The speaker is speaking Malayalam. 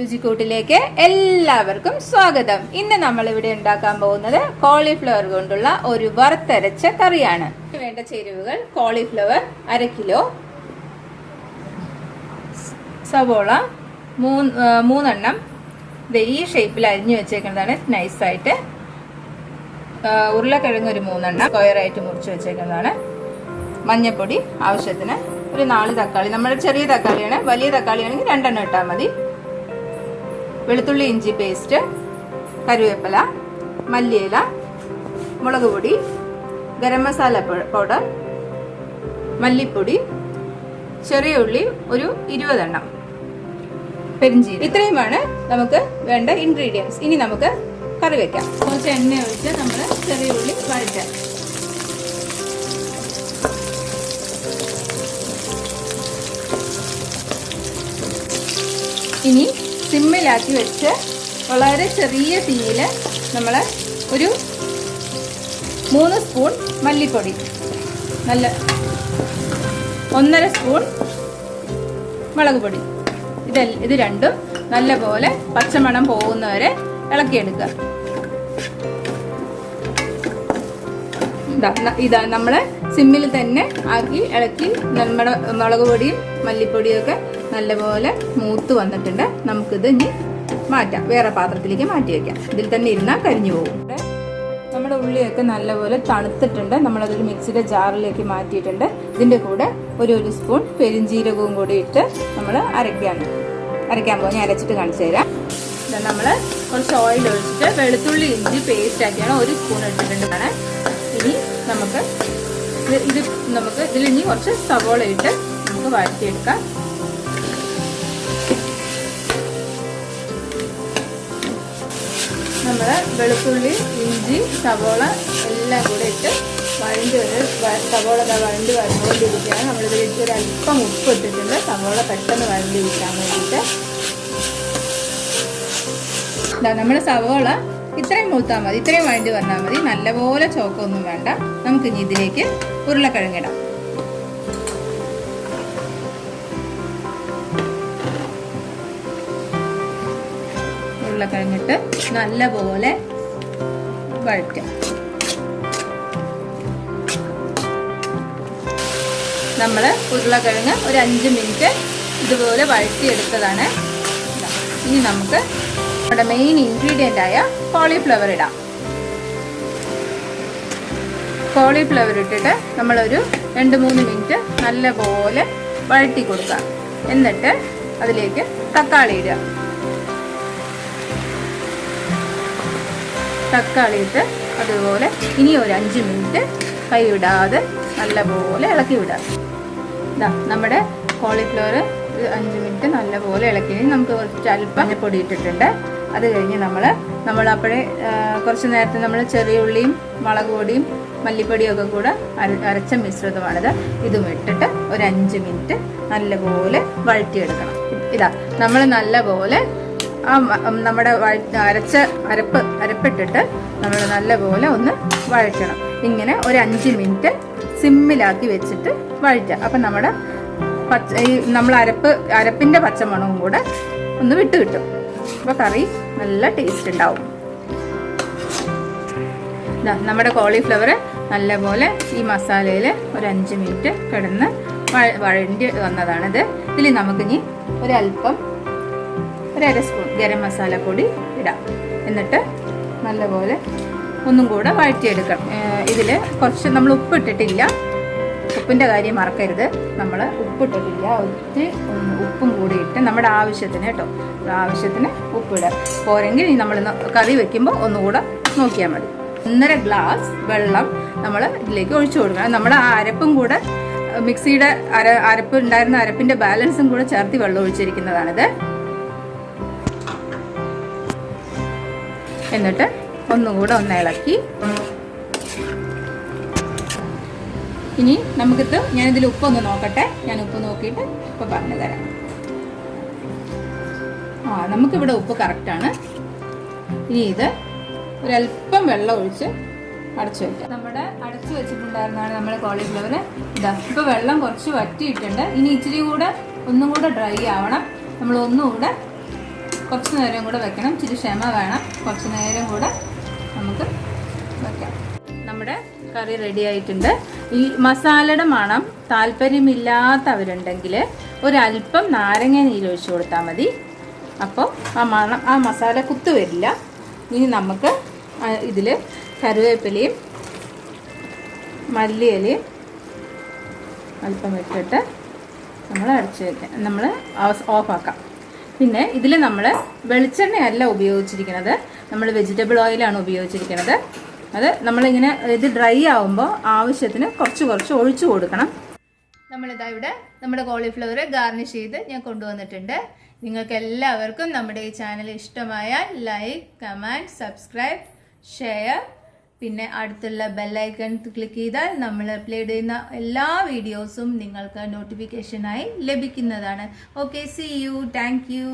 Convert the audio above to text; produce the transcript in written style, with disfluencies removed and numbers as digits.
രുചിക്കൂട്ടിലേക്ക് എല്ലാവർക്കും സ്വാഗതം. ഇന്ന് നമ്മൾ ഇവിടെ ഉണ്ടാക്കാൻ പോകുന്നത് കോളിഫ്ലവർ കൊണ്ടുള്ള ഒരു വറുത്തരച്ച കറിയാണ്. വേണ്ട ചേരുവകൾ: കോളിഫ്ലവർ 1/2 കിലോ, സവോള 3 ഈ ഷേപ്പിൽ അരിഞ്ഞു വെച്ചേക്കുന്നതാണ് നൈസായിട്ട്. ഉരുളക്കിഴങ്ങ് ഒരു 3 സ്ക്വയറായിട്ട് മുറിച്ച് വെച്ചേക്കുന്നതാണ്. മഞ്ഞൾപ്പൊടി ആവശ്യത്തിന്, ഒരു 4 തക്കാളി, നമ്മുടെ ചെറിയ തക്കാളിയാണ്, വലിയ തക്കാളിയാണെങ്കിൽ 2 ഇട്ടാൽ മതി. വെളുത്തുള്ളി ഇഞ്ചി പേസ്റ്റ്, കറിവേപ്പില, മല്ലിയില, മുളക് പൊടി, ഗരം മസാല പൗഡർ, മല്ലിപ്പൊടി, ചെറിയ ഉള്ളി ഒരു 20, പെരിഞ്ചീരകം. ഇത്രയുമാണ് നമുക്ക് വേണ്ട ഇൻഗ്രീഡിയൻസ്. ഇനി നമുക്ക് കറി വെക്കാം. കുറച്ച് എണ്ണ ഒഴിച്ച് നമ്മൾ ചെറിയ ഉള്ളി വഴറ്റാം. ഇനി സിമ്മിലാക്കി വെച്ച് വളരെ ചെറിയ തീയിൽ നമ്മൾ ഒരു 3 സ്പൂൺ മല്ലിപ്പൊടി, 1.5 സ്പൂൺ മുളക് പൊടി, ഇത് രണ്ടും നല്ലപോലെ പച്ചമണം പോകുന്നവരെ ഇളക്കിയെടുക്കുക. ഇതാ നമ്മൾ സിമ്മിൽ തന്നെ ആക്കി ഇളക്കി. നമ്മുടെ മുളക് പൊടിയും മല്ലിപ്പൊടിയും ഒക്കെ നല്ലപോലെ മൂത്ത് വന്നിട്ടുണ്ട്. നമുക്കിത് ഇനി മാറ്റാം, വേറെ പാത്രത്തിലേക്ക് മാറ്റി വയ്ക്കാം. ഇതിൽ തന്നെ ഇരുന്നാൽ കരിഞ്ഞു പോകും. നമ്മുടെ ഉള്ളിയൊക്കെ നല്ലപോലെ തണുത്തിട്ടുണ്ട്. നമ്മളതൊരു മിക്സിയുടെ ജാറിലേക്ക് മാറ്റിയിട്ടുണ്ട്. ഇതിൻ്റെ കൂടെ ഒരു സ്പൂൺ പെരിഞ്ചീരകവും കൂടി ഇട്ട് നമ്മൾ അരയ്ക്കാൻ പോകും. അരച്ചിട്ട് കാണിച്ചു തരാം. നമ്മൾ കുറച്ച് ഓയിൽ ഒഴിച്ചിട്ട് വെളുത്തുള്ളി ഇഞ്ചി പേസ്റ്റ് ആക്കിയാണ് 1 സ്പൂൺ ഇട്ടിട്ടുണ്ട്. ഇനി നമുക്ക് ഇതിൽ ഇനി കുറച്ച് സവോള ഇട്ട് നമുക്ക് വഴറ്റിയെടുക്കാം. നമ്മൾ വെളുത്തുള്ളി ഇഞ്ചി സവോള എല്ലാം കൂടെ ഇട്ട് സവോള വഴണ്ടി വഴന്നുകൊണ്ടിരിക്കുകയാണ്. നമ്മളിതിലേക്ക് ഒരു അല്പം ഉപ്പ് ഇട്ടിട്ടുണ്ട്, സവോള പെട്ടെന്ന് വഴണ്ടിരിക്കാൻ വേണ്ടിയിട്ട്. നമ്മുടെ സവോള ഇത്രയും മൂത്താൽ മതി, ഇത്രയും വഴണ്ടി വന്നാൽ മതി. നല്ലപോലെ ചോക്കൊന്നും വേണ്ട. നമുക്കിനി ഇതിലേക്ക് ഉരുളക്കിഴങ്ങിടാം. ഉരുളക്കിഴങ്ങിട്ട് നല്ലപോലെ വഴറ്റാം. നമ്മൾ ഉരുളക്കിഴങ്ങ് ഒരു 5 മിനിറ്റ് ഇതുപോലെ വഴറ്റിയെടുത്തതാണ്. ഇനി നമുക്ക് നമ്മുടെ മെയിൻ ഇൻഗ്രീഡിയൻ്റ് ആയ കോളിഫ്ലവർ ഇടാം. കോളിഫ്ലവർ ഇട്ടിട്ട് നമ്മളൊരു 2-3 മിനിറ്റ് നല്ലപോലെ വഴറ്റി കൊടുക്കാം. എന്നിട്ട് അതിലേക്ക് തക്കാളി ഇടുക. തക്കാളി ഇട്ട് അതുപോലെ ഇനി ഒരു 5 മിനിറ്റ് കൈ വിടാതെ നല്ലപോലെ ഇളക്കി വിടാം. നമ്മുടെ കോളിഫ്ലവർ 5 മിനിറ്റ് നല്ലപോലെ ഇളക്കി. നമുക്ക് കുറച്ച് അല്പം മഞ്ഞൾപ്പൊടി ഇട്ടിട്ടുണ്ട്. അത് കഴിഞ്ഞ് നമ്മൾ അപ്പോഴേ കുറച്ച് നേരത്തെ നമ്മൾ ചെറിയ ഉള്ളിയും മുളക് പൊടിയും മല്ലിപ്പൊടിയും ഒക്കെ കൂടെ അരച്ച മിശ്രിതമാണിത്. ഇതും ഇട്ടിട്ട് ഒരു 5 മിനിറ്റ് നല്ലപോലെ വഴറ്റിയെടുക്കണം. നമ്മൾ നല്ലപോലെ നമ്മുടെ അരപ്പിട്ടിട്ട് നമ്മൾ നല്ലപോലെ ഒന്ന് വഴറ്റണം. ഇങ്ങനെ ഒരു 5 മിനിറ്റ് സിമ്മിലാക്കി വെച്ചിട്ട് വഴറ്റുക. അപ്പം നമ്മുടെ നമ്മൾ അരപ്പിൻ്റെ പച്ചമണവും കൂടെ ഒന്ന് വിട്ട് കിട്ടും. അപ്പോൾ കറി നല്ല ടേസ്റ്റ് ഉണ്ടാവും. നമ്മുടെ കോളിഫ്ലവർ നല്ലപോലെ ഈ മസാലയിൽ ഒരു 5 മിനിറ്റ് കിടന്ന് വഴണ്ടി വന്നതാണിത്. ഇതിൽ നമുക്കിനി ഒരല്പം 1/2 സ്പൂൺ ഗരം മസാല പൊടി ഇടാം. എന്നിട്ട് നല്ലപോലെ ഒന്നും കൂടെ വഴറ്റിയെടുക്കാം. ഇതിൽ കുറച്ച് നമ്മൾ ഉപ്പിട്ടിട്ടില്ല, ഉപ്പിൻ്റെ കാര്യം മറക്കരുത്. നമ്മൾ ഉപ്പിട്ടിട്ടില്ല. ഒത്തിരി ഉപ്പും കൂടി ഇട്ട് നമ്മുടെ ആവശ്യത്തിന് കേട്ടോ, ആവശ്യത്തിന് ഉപ്പിടുക. പോരെങ്കിൽ നമ്മൾ കറി വെക്കുമ്പോൾ ഒന്നുകൂടെ നോക്കിയാൽ മതി. 1.5 ഗ്ലാസ് വെള്ളം നമ്മൾ ഇതിലേക്ക് ഒഴിച്ചു കൊടുക്കണം. നമ്മൾ ആ അരപ്പും കൂടെ മിക്സിയുടെ അരപ്പ് ഉണ്ടായിരുന്ന അരപ്പിൻ്റെ ബാലൻസും കൂടെ ചേർത്ത് വെള്ളം ഒഴിച്ചിരിക്കുന്നതാണിത്. എന്നിട്ട് ഒന്നുകൂടെ ഒന്ന് ഇളക്കി. ഇനി ഞാനിതിൽ ഉപ്പൊന്ന് നോക്കട്ടെ. ഞാൻ ഉപ്പ് നോക്കിയിട്ട് ഉപ്പ് പറഞ്ഞു തരാം. നമുക്കിവിടെ ഉപ്പ് കറക്റ്റാണ്. ഇനി ഇത് ഒരല്പം വെള്ളം ഒഴിച്ച് അടച്ചു വയ്ക്കാം. നമ്മുടെ അടച്ചു വെച്ചിട്ടുണ്ടായിരുന്നതാണ് നമ്മുടെ കോളിഫ്ലവർ. ഇപ്പോൾ വെള്ളം കുറച്ച് വറ്റിയിട്ടുണ്ട്. ഇനി ഇച്ചിരി കൂടെ ഒന്നും കൂടെ ഡ്രൈ ആവണം. നമ്മൾ ഒന്നുകൂടെ കുറച്ച് നേരം കൂടെ വെക്കണം. ഇച്ചിരി ക്ഷമ വേണം. കുറച്ച് നേരം കൂടെ നമുക്ക് വെക്കാം. നമ്മുടെ കറി റെഡി ആയിട്ടുണ്ട്. ഈ മസാലയുടെ മണം താല്പര്യമില്ലാത്തവരുണ്ടെങ്കിൽ ഒരല്പം നാരങ്ങ നീരൊഴിച്ച് കൊടുത്താൽ മതി. അപ്പോൾ ആ മസാല കുത്തു വരില്ല. ഇനി നമുക്ക് ഇതിൽ കറിവേപ്പിലയും മല്ലിയിലയും അല്പം ഇട്ടിട്ട് നമ്മൾ അടച്ച് വയ്ക്കാം. നമ്മൾ ഓഫാക്കാം. പിന്നെ ഇതിൽ നമ്മൾ വെളിച്ചെണ്ണയല്ല ഉപയോഗിച്ചിരിക്കുന്നത്, നമ്മൾ വെജിറ്റബിൾ ഓയിലാണ് ഉപയോഗിച്ചിരിക്കുന്നത്. അത് നമ്മളിങ്ങനെ ഇത് ഡ്രൈ ആവുമ്പോൾ ആവശ്യത്തിന് കുറച്ച് ഒഴിച്ചു കൊടുക്കണം. നമ്മളിതാ ഇവിടെ നമ്മുടെ കോളിഫ്ലവർ ഗാർണിഷ് ചെയ്ത് ഞാൻ കൊണ്ടുവന്നിട്ടുണ്ട്. നിങ്ങൾക്ക് എല്ലാവർക്കും നമ്മുടെ ഈ ചാനൽ ഇഷ്ടമായാൽ ലൈക്ക്, കമൻറ്റ്, സബ്സ്ക്രൈബ്, ഷെയർ, പിന്നെ അടുത്തുള്ള ബെല്ലൈക്കൺ ക്ലിക്ക് ചെയ്താൽ നമ്മൾ അപ്ലോഡ് ചെയ്യുന്ന എല്ലാ വീഡിയോസും നിങ്ങൾക്ക് നോട്ടിഫിക്കേഷനായി ലഭിക്കുന്നതാണ്. Okay, see you. Thank U.